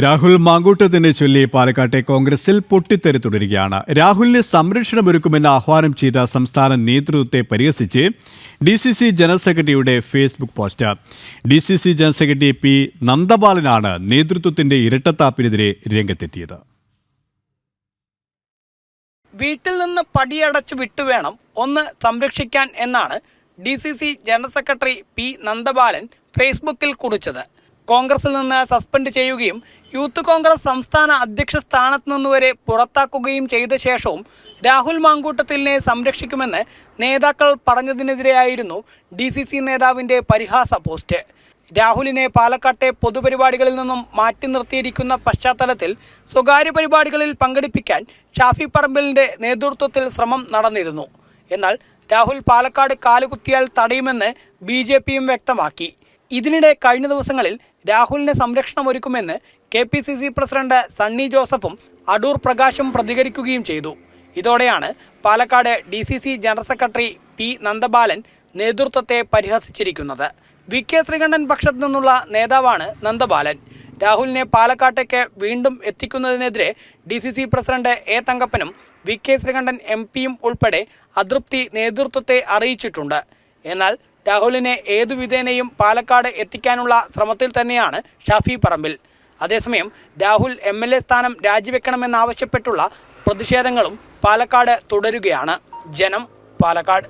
രാഹുൽ മാങ്കൂട്ടത്തിനെ ചൊല്ലി പാലക്കാട്ടെ കോൺഗ്രസിൽ പൊട്ടിത്തെറി തുടരുകയാണ്. രാഹുലിന് സംരക്ഷണമൊരുക്കുമെന്ന് ആഹ്വാനം ചെയ്ത സംസ്ഥാന നേതൃത്വത്തെ പരിഹസിച്ച് DCC ജനറൽ സെക്രട്ടറിയുടെ Facebook post. DCC general secretary P നന്ദബാലനാണ് നേതൃത്വത്തിന്റെ ഇരട്ടത്താപ്പിനെതിരെ രംഗത്തെത്തിയത്. വീട്ടിൽ നിന്ന് പടിയടച്ചു വിട്ടുവേണം ഒന്ന് സംരക്ഷിക്കാൻ എന്നാണ് DCC general secretary P Nandabalan ഫേസ്ബുക്കിൽ കുറിച്ചത്. കോൺഗ്രസിൽ നിന്ന് സസ്പെൻഡ് ചെയ്യുകയും യൂത്ത് കോൺഗ്രസ് സംസ്ഥാന അധ്യക്ഷ സ്ഥാനത്ത് നിന്നുവരെ പുറത്താക്കുകയും ചെയ്ത ശേഷവും രാഹുൽ മാങ്കൂട്ടത്തിലിനെ സംരക്ഷിക്കുമെന്ന് നേതാക്കൾ പറഞ്ഞതിനെതിരെയായിരുന്നു DCC നേതാവിൻ്റെ പരിഹാസ പോസ്റ്റ്. രാഹുലിനെ പാലക്കാട്ടെ പൊതുപരിപാടികളിൽ നിന്നും മാറ്റി നിർത്തിയിരിക്കുന്ന പശ്ചാത്തലത്തിൽ സ്വകാര്യ പരിപാടികളിൽ പങ്കെടുപ്പിക്കാൻ ഷാഫി പറമ്പിലിൻ്റെ നേതൃത്വത്തിൽ ശ്രമം നടന്നിരുന്നു. എന്നാൽ രാഹുൽ പാലക്കാട് കാലുകുത്തിയാൽ തടയുമെന്ന് BJPയും വ്യക്തമാക്കി. ഇതിനിടെ കഴിഞ്ഞ ദിവസങ്ങളിൽ രാഹുലിന് സംരക്ഷണം ഒരുക്കുമെന്ന് KPCC പ്രസിഡന്റ് സണ്ണി ജോസഫും അടൂർ പ്രകാശും പ്രതികരിക്കുകയും ചെയ്തു. ഇതോടെയാണ് Palakkad DCC general secretary P Nandabalan നേതൃത്വത്തെ പരിഹസിച്ചിരിക്കുന്നത്. VK ശ്രീകണ്ഠൻ പക്ഷത്തു നിന്നുള്ള നേതാവാണ് നന്ദബാലൻ. രാഹുലിനെ പാലക്കാട്ടേക്ക് വീണ്ടും എത്തിക്കുന്നതിനെതിരെ DCC പ്രസിഡന്റ് A തങ്കപ്പനും VK ശ്രീകണ്ഠൻ MPയും ഉൾപ്പെടെ അതൃപ്തി നേതൃത്വത്തെ അറിയിച്ചിട്ടുണ്ട്. എന്നാൽ രാഹുലിനെ ഏതു വിധേനയും പാലക്കാട് എത്തിക്കാനുള്ള ശ്രമത്തിൽ തന്നെയാണ് ഷാഫി പറമ്പിൽ. അതേസമയം രാഹുൽ MLA സ്ഥാനം രാജിവെക്കണമെന്നാവശ്യപ്പെട്ടുള്ള പ്രതിഷേധങ്ങളും പാലക്കാട് തുടരുകയാണ്. ജനം, പാലക്കാട്.